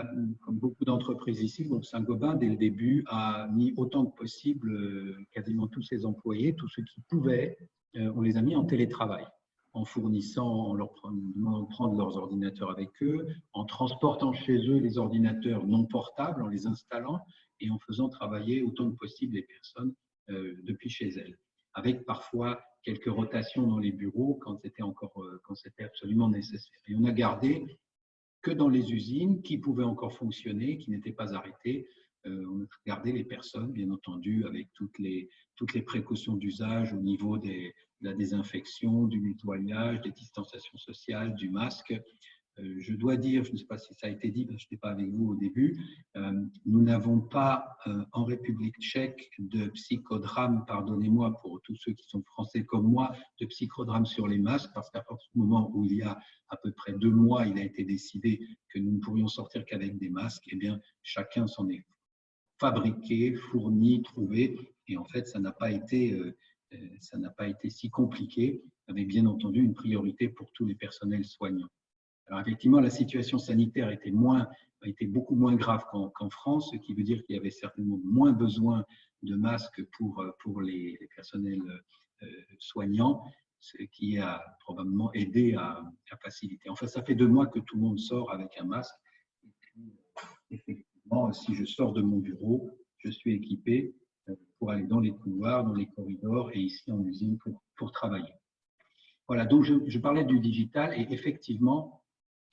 beaucoup d'entreprises ici, donc Saint-Gobain, dès le début, a mis autant que possible quasiment tous ses employés, tous ceux qui pouvaient, on les a mis en télétravail, en fournissant, en leur demandant de prendre leurs ordinateurs avec eux, en transportant chez eux les ordinateurs non portables, en les installant et en faisant travailler autant que possible les personnes depuis chez elles, avec parfois quelques rotations dans les bureaux quand c'était absolument nécessaire. Et on a gardé que dans les usines qui pouvaient encore fonctionner, qui n'étaient pas arrêtées. On a gardé les personnes, bien entendu, avec toutes les précautions d'usage au niveau de la désinfection, du nettoyage, des distanciations sociales, du masque. Je dois dire, je ne sais pas si ça a été dit, parce que je n'étais pas avec vous au début, nous n'avons pas en République tchèque de psychodrame, pardonnez-moi pour tous ceux qui sont français comme moi, de psychodrame sur les masques, parce qu'à partir du moment où il y a à peu près 2 mois, il a été décidé que nous ne pourrions sortir qu'avec des masques, eh bien, chacun s'en est fabriqué, fourni, trouvé, et en fait, ça n'a pas été si compliqué, avec bien entendu une priorité pour tous les personnels soignants. Alors effectivement, la situation sanitaire était beaucoup moins grave qu'en France, ce qui veut dire qu'il y avait certainement moins besoin de masques pour les personnels soignants, ce qui a probablement aidé à faciliter. Enfin, ça fait 2 mois que tout le monde sort avec un masque. Effectivement, si je sors de mon bureau, je suis équipé pour aller dans les couloirs, dans les corridors et ici en usine pour travailler. Voilà, donc je parlais du digital et effectivement,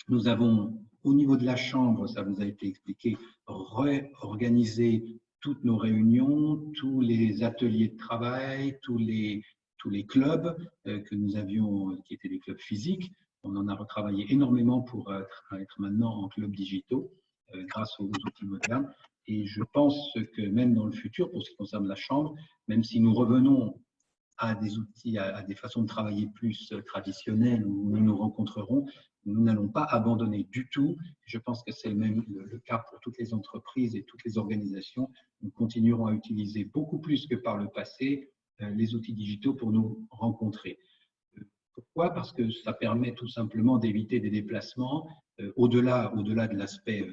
nous avons, au niveau de la chambre, ça vous a été expliqué, réorganisé toutes nos réunions, tous les ateliers de travail, tous les clubs que nous avions, qui étaient des clubs physiques. On en a retravaillé énormément pour être maintenant en clubs digitaux grâce aux outils modernes. Et je pense que même dans le futur, pour ce qui concerne la chambre, même si nous revenons à des outils, à des façons de travailler plus traditionnelles où nous nous rencontrerons, nous n'allons pas abandonner du tout. Je pense que c'est le cas pour toutes les entreprises et toutes les organisations. Nous continuerons à utiliser beaucoup plus que par le passé les outils digitaux pour nous rencontrer. Pourquoi? Parce que ça permet tout simplement d'éviter des déplacements. Au-delà de l'aspect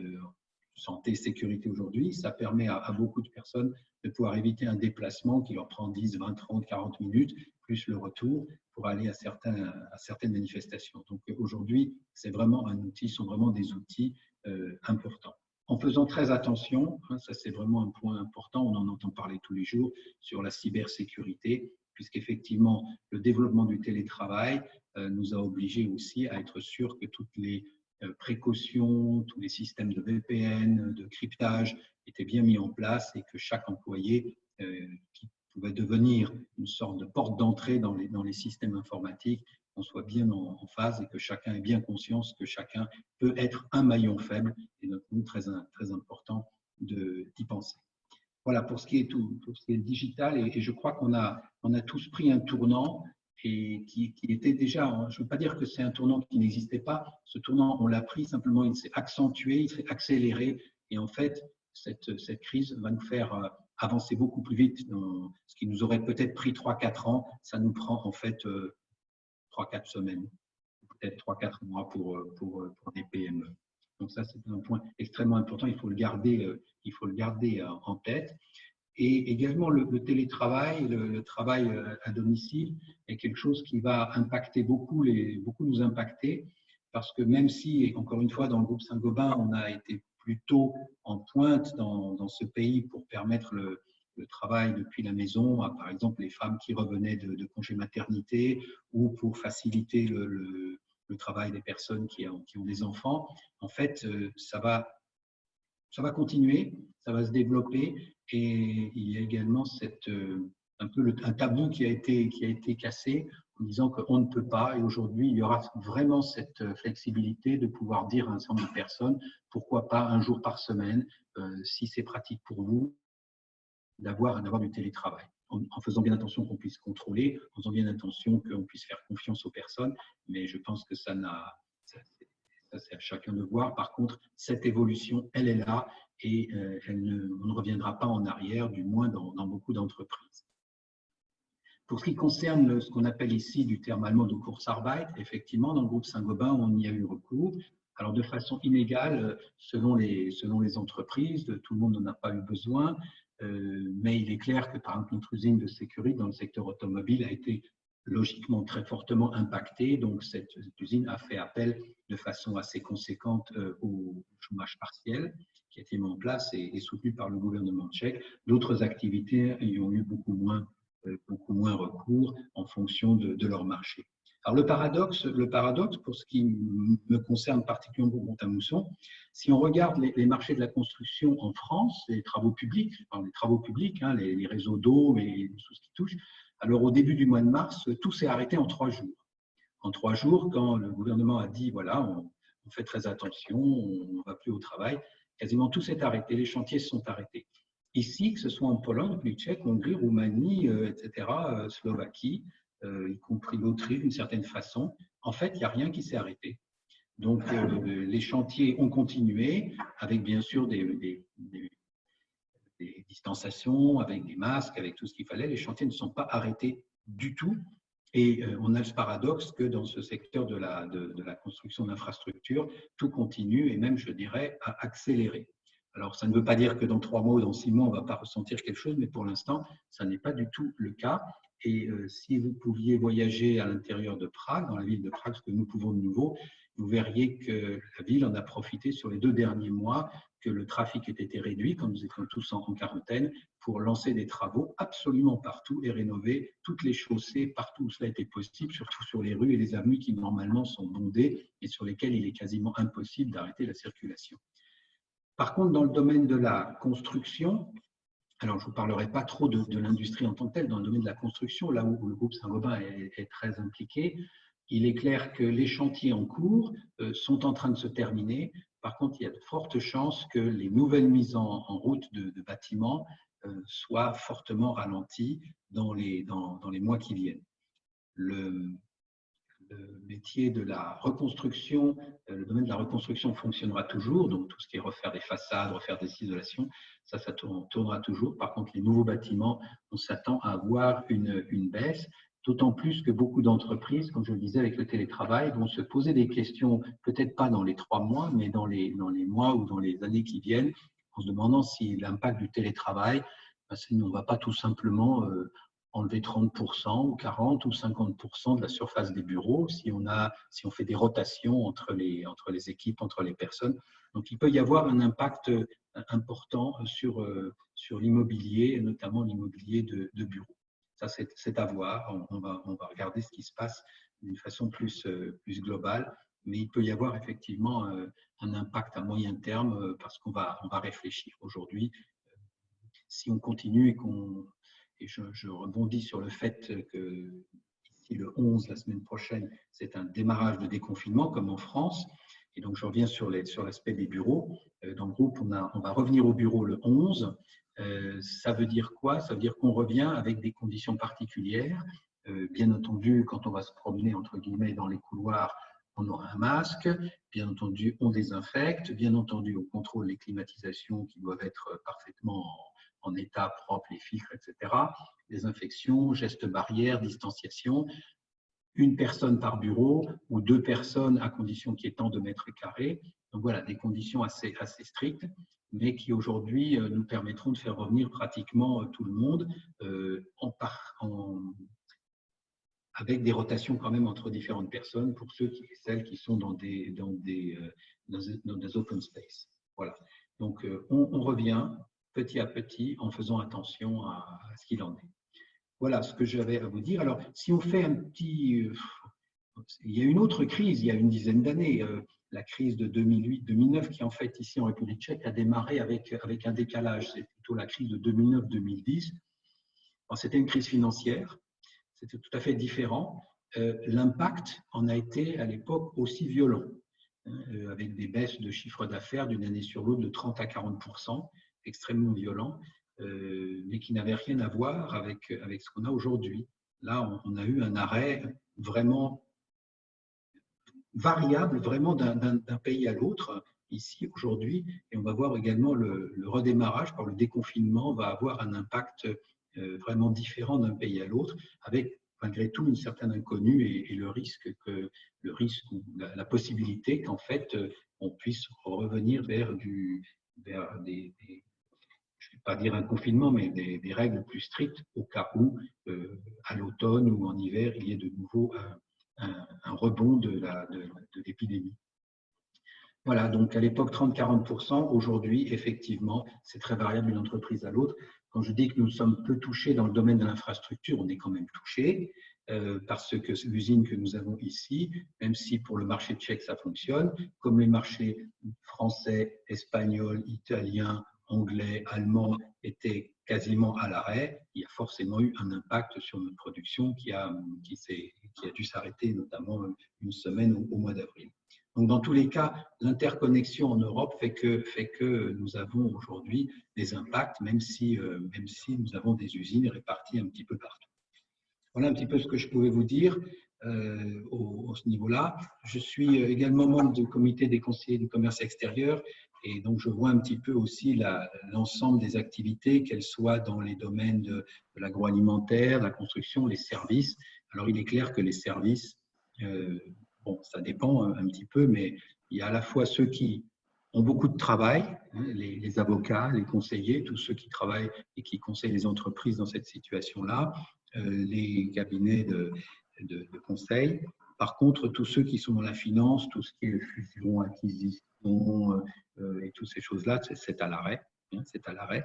santé, sécurité aujourd'hui, ça permet à beaucoup de personnes de pouvoir éviter un déplacement qui leur prend 10, 20, 30, 40 minutes, plus le retour pour aller à certaines manifestations. Donc aujourd'hui, c'est vraiment un outil, sont vraiment des outils importants. En faisant très attention, ça c'est vraiment un point important, on en entend parler tous les jours, sur la cybersécurité, puisqu'effectivement, le développement du télétravail nous a obligés aussi à être sûrs que toutes les précautions, tous les systèmes de VPN, de cryptage étaient bien mis en place et que chaque employé qui pouvait devenir une sorte de porte d'entrée dans les systèmes informatiques, qu'on soit bien en phase et que chacun ait bien conscience que chacun peut être un maillon faible et donc très important d'y penser. Voilà pour ce qui est digital et je crois qu'on a tous pris un tournant et qui était déjà, je ne veux pas dire que c'est un tournant qui n'existait pas, ce tournant on l'a pris, simplement il s'est accentué, il s'est accéléré et en fait cette crise va nous faire avancer beaucoup plus vite, dans ce qui nous aurait peut-être pris 3-4 ans, ça nous prend en fait 3-4 semaines, peut-être 3-4 mois pour des PME. Donc ça c'est un point extrêmement important, il faut le garder en tête. Et également, le télétravail, le travail à domicile est quelque chose qui va impacter beaucoup nous impacter, parce que même si, encore une fois, dans le groupe Saint-Gobain, on a été plutôt en pointe dans ce pays pour permettre le travail depuis la maison, à, par exemple, les femmes qui revenaient de congé maternité ou pour faciliter le travail des personnes qui ont des enfants, en fait, ça va continuer, ça va se développer et il y a également un tabou qui a été cassé en disant qu'on ne peut pas et aujourd'hui il y aura vraiment cette flexibilité de pouvoir dire à un certain nombre de personnes pourquoi pas un jour par semaine si c'est pratique pour vous. d'avoir du télétravail, en faisant bien attention qu'on puisse contrôler, en faisant bien attention qu'on puisse faire confiance aux personnes, mais je pense que ça c'est à chacun de voir. Par contre, cette évolution, elle est là et on ne reviendra pas en arrière, du moins dans beaucoup d'entreprises. Pour ce qui concerne ce qu'on appelle ici du terme allemand de Kurzarbeit, effectivement, dans le groupe Saint-Gobain, on y a eu recours. Alors, de façon inégale, selon les entreprises, tout le monde n'en a pas eu besoin, mais il est clair que, par exemple, notre usine de sécurité dans le secteur automobile a été logiquement très fortement impactée. Donc, cette usine a fait appel de façon assez conséquente au chômage partiel qui a été mis en place et soutenu par le gouvernement tchèque. D'autres activités y ont eu beaucoup moins recours en fonction de leur marché. Alors le paradoxe, pour ce qui me concerne particulièrement pour Pont-à-Mousson, si on regarde les marchés de la construction en France, les travaux publics, les réseaux d'eau et tout ce qui touche, alors au début du mois de mars, tout s'est arrêté en 3 jours. En 3 jours, quand le gouvernement a dit, voilà, on fait très attention, on ne va plus au travail, quasiment tout s'est arrêté, les chantiers se sont arrêtés. Ici, que ce soit en Pologne, République tchèque, Hongrie, Roumanie, etc., Slovaquie, y compris l'Autriche d'une certaine façon, en fait, il n'y a rien qui s'est arrêté. Donc, les chantiers ont continué avec bien sûr des distanciations, avec des masques, avec tout ce qu'il fallait. Les chantiers ne sont pas arrêtés du tout. Et on a ce paradoxe que dans ce secteur de la construction d'infrastructures, tout continue et même, je dirais, à accélérer. Alors, ça ne veut pas dire que dans 3 mois ou dans 6 mois, on ne va pas ressentir quelque chose, mais pour l'instant, ça n'est pas du tout le cas. Et si vous pouviez voyager à l'intérieur de Prague, dans la ville de Prague, ce que nous pouvons de nouveau, vous verriez que la ville en a profité sur les 2 derniers mois, que le trafic ait été réduit, quand nous étions tous en quarantaine, pour lancer des travaux absolument partout et rénover toutes les chaussées partout où cela était possible, surtout sur les rues et les avenues qui normalement sont bondées et sur lesquelles il est quasiment impossible d'arrêter la circulation. Par contre, dans le domaine de la construction, alors je ne vous parlerai pas trop de l'industrie en tant que telle, dans le domaine de la construction, là où le groupe Saint-Gobain est très impliqué, il est clair que les chantiers en cours sont en train de se terminer. Par contre, il y a de fortes chances que les nouvelles mises en route de bâtiments soient fortement ralenties dans les mois qui viennent. Le métier de la reconstruction, le domaine de la reconstruction fonctionnera toujours, donc tout ce qui est refaire des façades, refaire des isolations, ça tournera toujours. Par contre, les nouveaux bâtiments, on s'attend à avoir une baisse, d'autant plus que beaucoup d'entreprises, comme je le disais avec le télétravail, vont se poser des questions, peut-être pas dans les 3 mois, mais dans les mois ou dans les années qui viennent, en se demandant si l'impact du télétravail, on ne va pas tout simplement enlever 30% ou 40% ou 50% de la surface des bureaux si on fait des rotations entre les équipes, entre les personnes. Donc, il peut y avoir un impact important sur l'immobilier, notamment l'immobilier de bureaux. Ça, c'est à voir. On va regarder ce qui se passe d'une façon plus globale, mais il peut y avoir effectivement un impact à moyen terme parce qu'on va réfléchir. Aujourd'hui, si on continue et je rebondis sur le fait que ici, le 11, la semaine prochaine, c'est un démarrage de déconfinement, comme en France. Et donc, je reviens sur l'aspect des bureaux. Dans le groupe, on va revenir au bureau le 11. Ça veut dire quoi? Ça veut dire qu'on revient avec des conditions particulières. Bien entendu, quand on va se promener, entre guillemets, dans les couloirs, on aura un masque. Bien entendu, on désinfecte. Bien entendu, on contrôle les climatisations qui doivent être parfaitement en état propre, les filtres, etc. Désinfection, gestes barrières, distanciation. 1 personne par bureau ou 2 personnes à condition qu'il y ait tant de mètres carrés. Donc voilà, des conditions assez strictes, mais qui aujourd'hui nous permettront de faire revenir pratiquement tout le monde avec des rotations quand même entre différentes personnes pour ceux et celles qui sont dans des open space. Voilà. Donc on revient petit à petit en faisant attention à ce qu'il en est. Voilà ce que j'avais à vous dire. Alors, si on fait un petit… il y a une autre crise, il y a une dizaine d'années, la crise de 2008-2009, qui en fait, ici en République tchèque, a démarré avec un décalage. C'est plutôt la crise de 2009-2010. C'était une crise financière, c'était tout à fait différent. L'impact en a été, à l'époque, aussi violent, avec des baisses de chiffre d'affaires d'une année sur l'autre de 30 à 40%, extrêmement violent. mais qui n'avait rien à voir avec ce qu'on a aujourd'hui. Là, on a eu un arrêt vraiment variable, vraiment d'un pays à l'autre, ici, aujourd'hui, et on va voir également le redémarrage par le déconfinement va avoir un impact vraiment différent d'un pays à l'autre, avec malgré tout une certaine inconnue et le risque ou la possibilité qu'en fait on puisse revenir vers des je ne vais pas dire un confinement, mais des règles plus strictes au cas où à l'automne ou en hiver il y ait de nouveau un rebond de l'épidémie. Voilà, donc à l'époque 30-40%, aujourd'hui effectivement c'est très variable d'une entreprise à l'autre. Quand je dis que nous sommes peu touchés dans le domaine de l'infrastructure, on est quand même touchés parce que l'usine que nous avons ici, même si pour le marché tchèque ça fonctionne, comme les marchés français, espagnols, italiens, anglais, allemands étaient quasiment à l'arrêt, il y a forcément eu un impact sur notre production qui a dû s'arrêter notamment une semaine au mois d'avril. Donc, dans tous les cas, l'interconnexion en Europe fait que nous avons aujourd'hui des impacts, même si nous avons des usines réparties un petit peu partout. Voilà un petit peu ce que je pouvais vous dire à ce niveau-là. Je suis également membre du comité des conseillers du commerce extérieur et donc je vois un petit peu aussi l'ensemble des activités, qu'elles soient dans les domaines de l'agroalimentaire, de la construction, les services. Alors, il est clair que les services… bon, ça dépend un petit peu, mais il y a à la fois ceux qui ont beaucoup de travail, hein, les avocats, les conseillers, tous ceux qui travaillent et qui conseillent les entreprises dans cette situation-là, les cabinets de conseil. Par contre, tous ceux qui sont dans la finance, tout ce qui est fusion, acquisition et toutes ces choses-là, c'est à l'arrêt. Hein, c'est à l'arrêt.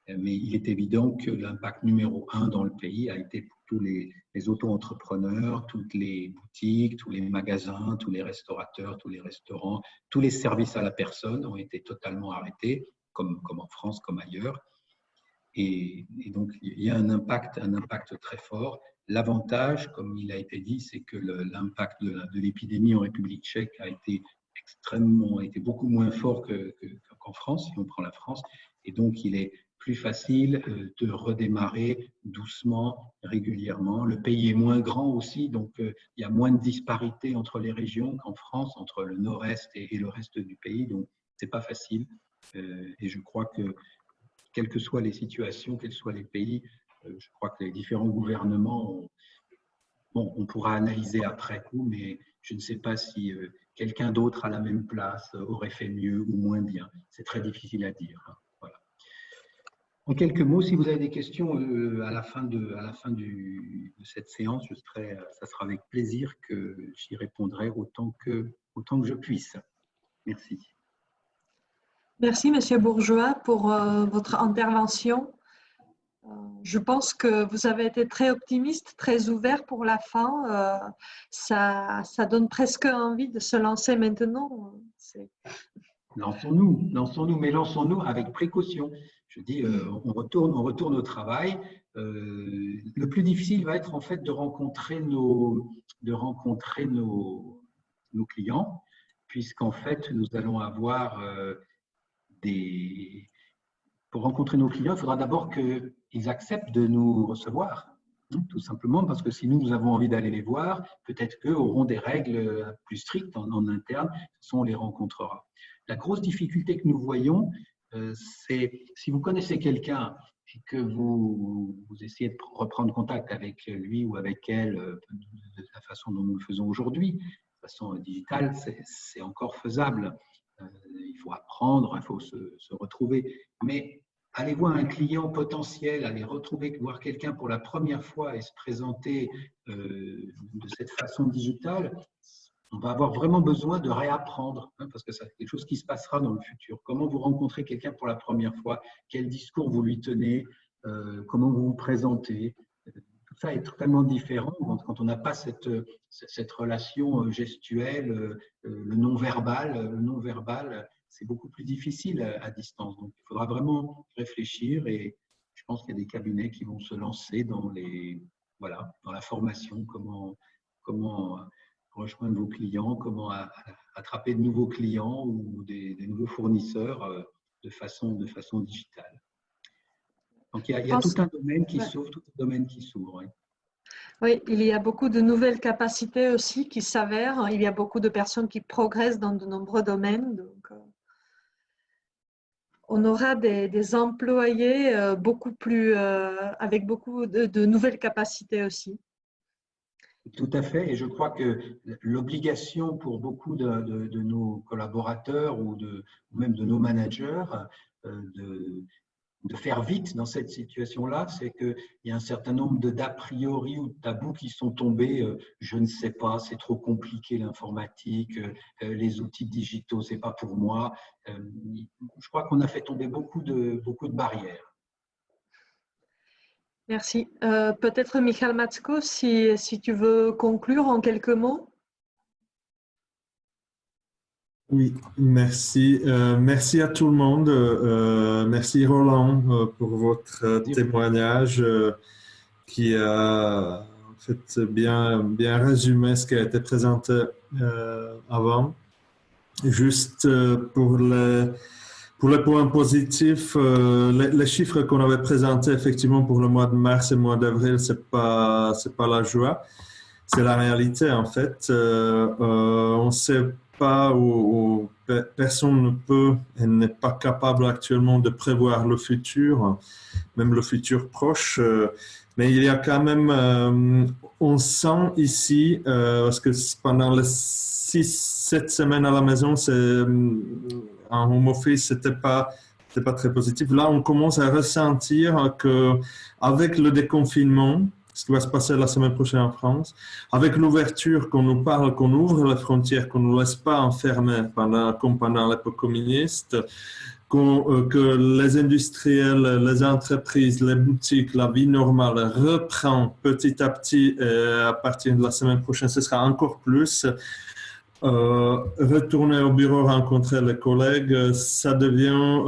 Mais il est évident que l'impact numéro 1 dans le pays a été pour tous les auto-entrepreneurs, toutes les boutiques, tous les magasins, tous les restaurateurs, tous les restaurants, tous les services à la personne ont été totalement arrêtés, comme en France, comme ailleurs. Et donc, il y a un impact très fort. L'avantage, comme il a été dit, c'est que l'impact de l'épidémie en République tchèque a été beaucoup moins fort qu'en France, si on prend la France. Et donc, il est plus facile de redémarrer doucement, régulièrement. Le pays est moins grand aussi, donc il y a moins de disparités entre les régions qu'en France, entre le nord-est et le reste du pays. Donc, ce n'est pas facile. Et je crois que, quelles que soient les situations, quels soient les pays, je crois que les différents gouvernements, on pourra analyser après coup, mais je ne sais pas si quelqu'un d'autre à la même place aurait fait mieux ou moins bien. C'est très difficile à dire. Voilà. En quelques mots, si vous avez des questions à la fin de cette séance, ça sera avec plaisir que j'y répondrai autant que je puisse. Merci. Merci, Monsieur Bourgeois, pour votre intervention. Je pense que vous avez été très optimiste, très ouvert pour la fin. Ça donne presque envie de se lancer maintenant. Lançons-nous, mais lançons-nous avec précaution. Je dis, on retourne au travail. Le plus difficile va être en fait de rencontrer nos clients, puisqu'en fait, nous allons avoir pour rencontrer nos clients, il faudra d'abord qu'ils acceptent de nous recevoir, tout simplement parce que si nous avons envie d'aller les voir, peut-être qu'eux auront des règles plus strictes en interne, on les rencontrera. La grosse difficulté que nous voyons, c'est si vous connaissez quelqu'un et que vous essayez de reprendre contact avec lui ou avec elle de la façon dont nous le faisons aujourd'hui, de façon digitale, c'est encore faisable. Il faut apprendre, il faut se retrouver. Mais aller voir un client potentiel, aller voir quelqu'un pour la première fois et se présenter de cette façon digitale, on va avoir vraiment besoin de réapprendre, hein, parce que c'est quelque chose qui se passera dans le futur. Comment vous rencontrez quelqu'un pour la première fois, quel discours vous lui tenez, comment vous vous présentez. Tout ça est totalement différent quand on n'a pas cette relation gestuelle, le non-verbal, c'est beaucoup plus difficile à distance. Donc, il faudra vraiment réfléchir et je pense qu'il y a des cabinets qui vont se lancer dans la formation, comment rejoindre vos clients, comment attraper de nouveaux clients ou des nouveaux fournisseurs de façon digitale. Donc, il y a tout un domaine qui s'ouvre, tout un domaine qui s'ouvre. Oui. Oui, il y a beaucoup de nouvelles capacités aussi qui s'avèrent. Il y a beaucoup de personnes qui progressent dans de nombreux domaines. Donc, on aura des employés beaucoup plus, avec beaucoup de nouvelles capacités aussi. Tout à fait. Et je crois que l'obligation pour beaucoup de nos collaborateurs ou même de nos managers de faire vite dans cette situation-là, c'est qu'il y a un certain nombre d'a priori ou de tabous qui sont tombés. Je ne sais pas, c'est trop compliqué l'informatique, les outils digitaux, c'est pas pour moi. Je crois qu'on a fait tomber beaucoup de barrières. Merci. Peut-être Michal Matsko, si tu veux conclure en quelques mots. Oui, merci. Merci à tout le monde. Merci Roland pour votre témoignage qui a en fait bien résumé ce qui a été présenté avant. Juste pour les points positifs, les chiffres qu'on avait présentés effectivement pour le mois de mars et le mois d'avril, c'est pas la joie, c'est la réalité en fait. On sait pas ou personne ne peut et n'est pas capable actuellement de prévoir le futur, même le futur proche. Mais il y a quand même, on sent ici, parce que pendant les 6-7 semaines à la maison, en home office, c'était pas très positif. Là, on commence à ressentir que avec le déconfinement, ce qui va se passer la semaine prochaine en France, avec l'ouverture qu'on nous parle, qu'on ouvre les frontières, qu'on ne nous laisse pas enfermer comme pendant l'époque communiste, que les industriels, les entreprises, les boutiques, la vie normale reprend petit à petit à partir de la semaine prochaine, ce sera encore plus. Retourner au bureau, rencontrer les collègues, ça devient,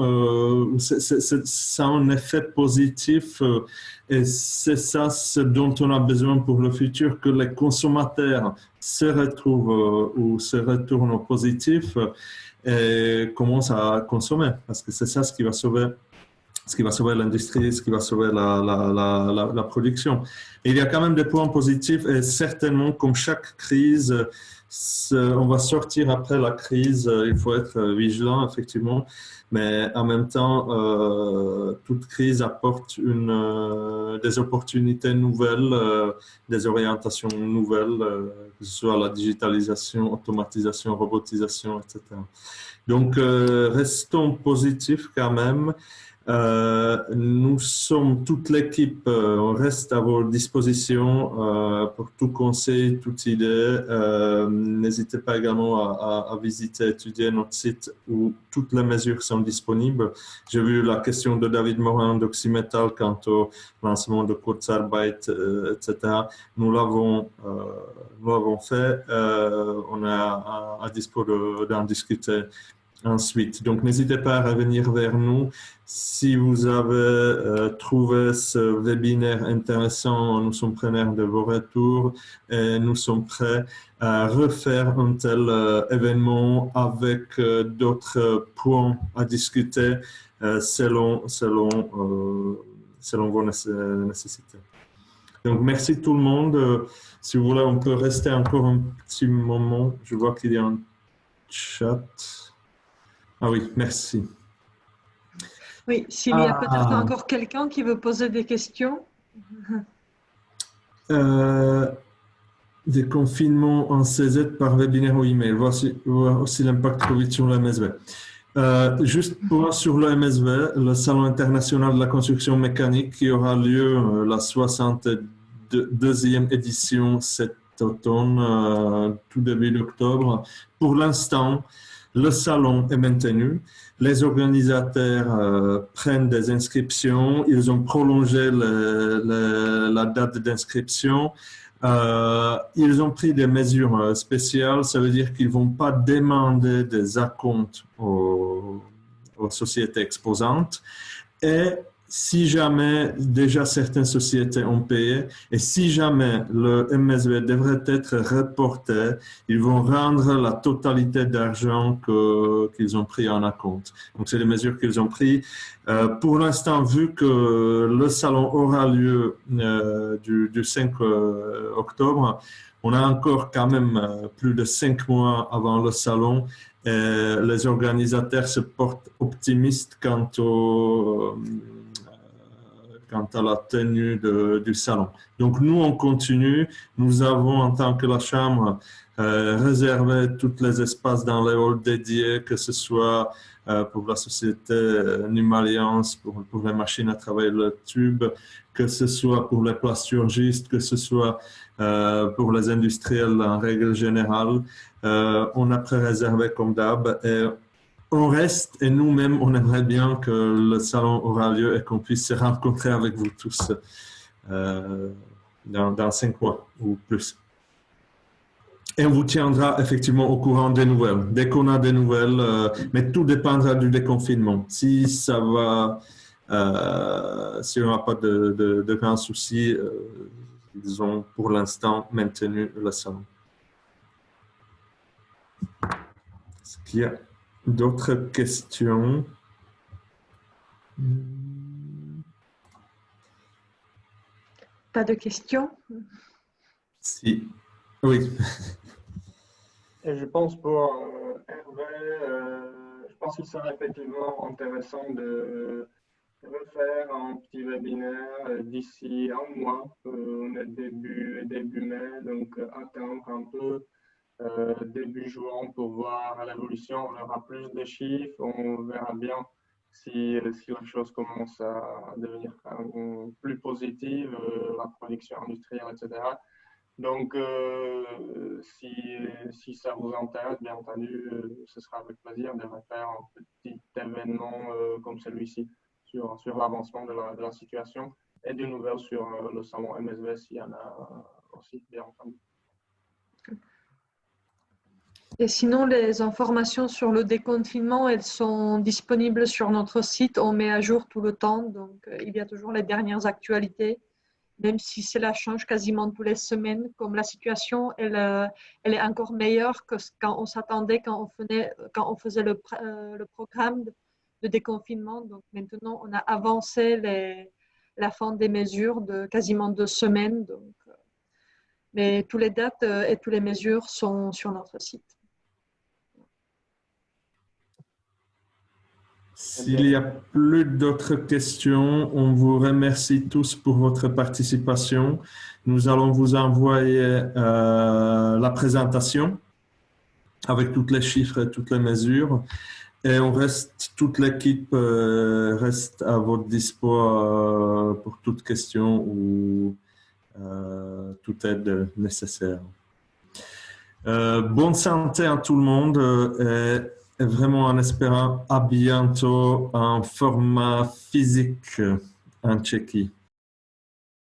ça a un effet positif et c'est ça ce dont on a besoin pour le futur, que les consommateurs se retrouvent ou se retournent au positif et commencent à consommer, parce que c'est ça ce qui va sauver l'industrie, ce qui va sauver la production. Et il y a quand même des points positifs et certainement, comme chaque crise, on va sortir après la crise, il faut être vigilant effectivement, mais en même temps, toute crise apporte des opportunités nouvelles, des orientations nouvelles, que ce soit la digitalisation, automatisation, robotisation, etc. Donc, restons positifs quand même. Nous sommes toute l'équipe, on reste à vos dispositions pour tout conseil, toute idée. N'hésitez pas également à visiter, étudier notre site où toutes les mesures sont disponibles. J'ai vu la question de David Morin d'Oxymetal quant au lancement de Kurzarbeit, etc. Nous l'avons fait. On est à dispo d'en discuter ensuite. Donc, n'hésitez pas à revenir vers nous. Si vous avez trouvé ce webinaire intéressant, nous sommes preneurs de vos retours et nous sommes prêts à refaire un tel événement avec d'autres points à discuter selon vos nécessités. Donc, merci tout le monde. Si vous voulez, on peut rester encore un petit moment. Je vois qu'il y a un chat. Ah oui, merci. Oui, s'il y a peut-être encore quelqu'un qui veut poser des questions. Des confinements en CZ par webinaire ou email. Voici aussi l'impact Covid sur le MSV. Juste sur le MSV, le Salon international de la construction mécanique qui aura lieu la 62e édition cet automne, tout début d'octobre. Pour l'instant, le salon est maintenu. Les organisateurs prennent des inscriptions. Ils ont prolongé la date d'inscription. Ils ont pris des mesures spéciales. Ça veut dire qu'ils ne vont pas demander des acomptes aux sociétés exposantes. Et si jamais déjà certaines sociétés ont payé et si jamais le MSV devrait être reporté, ils vont rendre la totalité d'argent qu'ils ont pris en acompte. Donc, c'est les mesures qu'ils ont prises. Pour l'instant, vu que le salon aura lieu du 5 octobre, on a encore quand même plus de 5 mois avant le salon. Et les organisateurs se portent optimistes quant à la tenue du salon. Donc, nous, on continue. Nous avons, en tant que la Chambre, réservé tous les espaces dans les halls dédiés, que ce soit pour la société Num-Alliance, pour les machines à travailler le tube, que ce soit pour les plasturgistes, que ce soit pour les industriels en règle générale. On a pré-réservé comme d'hab et on reste et nous-mêmes, on aimerait bien que le salon aura lieu et qu'on puisse se rencontrer avec vous tous dans 5 mois ou plus. Et on vous tiendra effectivement au courant des nouvelles. Dès qu'on a des nouvelles, mais tout dépendra du déconfinement. Si ça va, si on n'a pas de grands soucis, ils ont pour l'instant maintenu le salon. Est-ce qu'il y a d'autres questions? Pas de questions? Si. Oui. Et je pense pour Hervé, je pense qu'il serait effectivement intéressant de refaire un petit webinaire d'ici un mois. On est début mai, donc attendre un peu début juin pour voir l'évolution. On aura plus de chiffres, on verra bien si la chose commence à devenir plus positive, la production industrielle, etc. Donc, si ça vous intéresse, bien entendu, ce sera avec plaisir de refaire un petit événement comme celui-ci sur l'avancement de la situation et des nouvelles sur le salon MSV s'il y en a aussi, bien entendu. Et sinon, les informations sur le déconfinement, elles sont disponibles sur notre site. On met à jour tout le temps, donc il y a toujours les dernières actualités. Même si cela change quasiment toutes les semaines, comme la situation, elle est encore meilleure que quand on s'attendait, quand on faisait le programme de déconfinement. Donc maintenant, on a avancé la fin des mesures de quasiment 2 semaines. Donc, mais toutes les dates et toutes les mesures sont sur notre site. S'il n'y a plus d'autres questions, on vous remercie tous pour votre participation. Nous allons vous envoyer la présentation avec tous les chiffres et toutes les mesures. Et toute l'équipe reste à votre dispo pour toute question ou toute aide nécessaire. Bonne santé à tout le monde. Et vraiment en espérant à bientôt en format physique en Tchéquie.